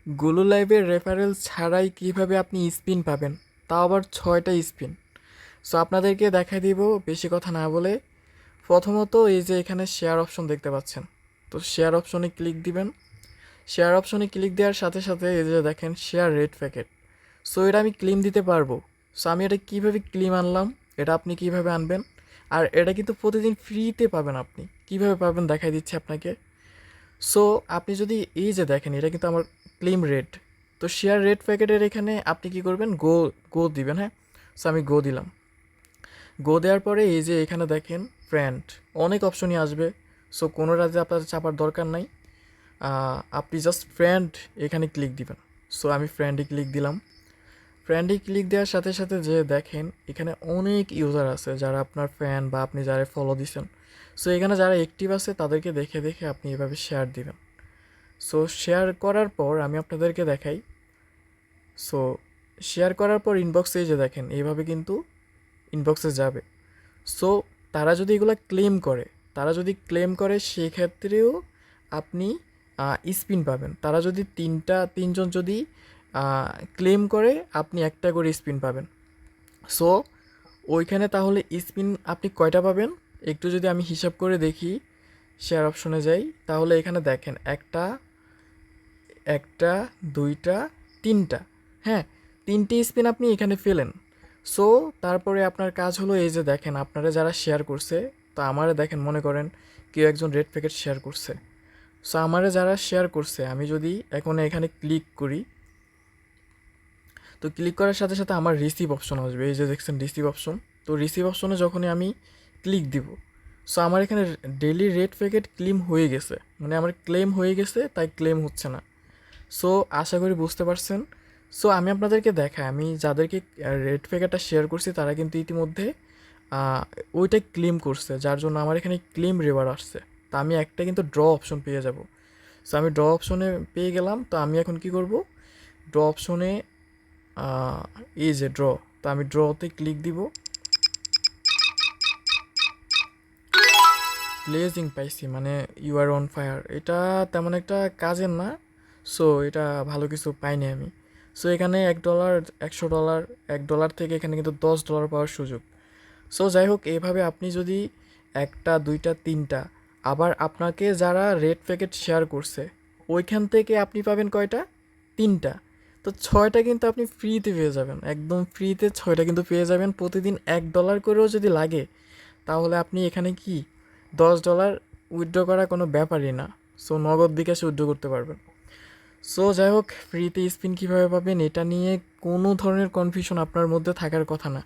গুলো লাইভের রেফারেল ছাড়াই কিভাবে আপনি স্পিন পাবেন, তাও আবার 6টা স্পিন। সো আপনাদেরকে দেখাই দিব বেশি কথা না বলে। প্রথমত এই যে এখানে শেয়ার অপশন দেখতে পাচ্ছেন, তো শেয়ার অপশনে ক্লিক দিবেন। শেয়ার অপশনে ক্লিক দেওয়ার সাথে সাথে এই যে দেখেন শেয়ার রেড প্যাকেট। সো এটা আমি ক্লেম দিতে পারবো। সো আমি এটা কীভাবে ক্লেম আনলাম, এটা আপনি কিভাবে আনবেন, আর এটা কিন্তু প্রতিদিন ফ্রিতে পাবেন। আপনি কিভাবে পাবেন দেখাই দিচ্ছি আপনাকে। সো আপনি যদি এই যে দেখেন এটা কিন্তু আমার ক্লেম রেট, তো শেয়ার রেট প্যাকেটের এখানে আপনি কি করবেন, গো গো দিবেন। হ্যাঁ, সো আমি গো দিলাম। গো দেওয়ার পরে এই যে এখানে দেখেন ফ্রেন্ড, অনেক অপশনই আসবে। সো কোনোটাতে আপনার চাপার দরকার নাই, আপনি জাস্ট ফ্রেন্ড এখানে ক্লিক দিবেন। সো আমি ফ্রেন্ডে ক্লিক দিলাম। ফ্রেন্ডে ক্লিক দেওয়ার সাথে সাথে যে দেখেন এখানে অনেক ইউজার আছে যারা আপনার ফ্যান বা আপনি যারা ফলো দিচ্ছেন। সো এখানে যারা অ্যাক্টিভ আছে তাদেরকে দেখে দেখে আপনি এভাবে শেয়ার দিবেন। সো শেয়ার করার পর আমি আপনাদেরকে দেখাই। সো শেয়ার করার পর ইনবক্সে যে দেখেন এইভাবে কিন্তু ইনবক্সে যাবে। সো তারা যদি এগুলো ক্লেম করে, সেক্ষেত্রেও আপনি স্পিন পাবেন। তারা যদি তিনজন যদি ক্লেম করে, আপনি একটা করে স্পিন পাবেন। সো ওইখানে তাহলে স্পিন আপনি কয়টা পাবেন একটু যদি আমি হিসাব করে দেখি, শেয়ার অপশনে যাই, তাহলে এখানে দেখেন একটা একটা দুইটা তিনটা, হ্যাঁ, তিনটে স্পিন আপনি এখানে পেলেন। সো তারপরে আপনার কাজ হলো এই যে দেখেন আপনারা যারা শেয়ার করছে, তো আমারে দেখেন মনে করেন কেউ একজন রেড প্যাকেট শেয়ার করছে। সো আমারে যারা শেয়ার করছে, আমি যদি এখন এখানে ক্লিক করি, তো ক্লিক করার সাথে সাথে আমার রিসিভ অপশন আসবে। এই যে দেখছেন রিসিভ অপশন, তো রিসিভ অপশনে যখনই আমি ক্লিক দিব, সো আমার এখানে ডেইলি রেড প্যাকেট ক্লেম হয়ে গেছে, মানে আমার ক্লেম হয়ে গেছে, তাই ক্লেম হচ্ছে না। সো আশা করি বুঝতে পারছেন। সো আমি আপনাদেরকে দেখাই, আমি যাদেরকে রেড প্যাকেটটা শেয়ার করছি তারা কিন্তু ইতিমধ্যে ওইটা ক্লেম করছে, যার জন্য আমার এখানে ক্লেম রিওয়ার্ড আসছে। তা আমি একটা কিন্তু ড্র অপশন পেয়ে যাব। সো আমি ড্র অপশনে পেয়ে গেলাম। তো আমি এখন কি করব, ড্র অপশনে এই যে ড্র, তো আমি ড্রতে ক্লিক দিব। ব্লেজিং পাইছি, মানে ইউ আর অন ফায়ার, এটা তেমন একটা কাজের না। সো এটা ভালো কিছু পাইনি আমি। সো এখানে $1, $100, $1 থেকে এখানে কিন্তু $10 পাওয়ার সুযোগ। সো যাই হোক, এইভাবে আপনি যদি একটা দুইটা তিনটা, আবার আপনাকে যারা রেড প্যাকেট শেয়ার করছে ওইখান থেকে আপনি পাবেন কয়টা, তিনটা। তো 6টা কিন্তু আপনি ফ্রিতে পেয়ে যাবেন, একদম ফ্রিতে 6টা কিন্তু পেয়ে যাবেন। প্রতিদিন $1 করেও যদি লাগে, তাহলে আপনি এখানে কি $10 উইথড্র করা কোনো ব্যাপারই না। সো নগদ বিকাশে উইথড্র করতে পারবেন। সো যাই হোক, ফ্রিতে স্পিন কীভাবে পাবেন এটা নিয়ে কোনো ধরনের কনফিউশন আপনার মধ্যে থাকার কথা না।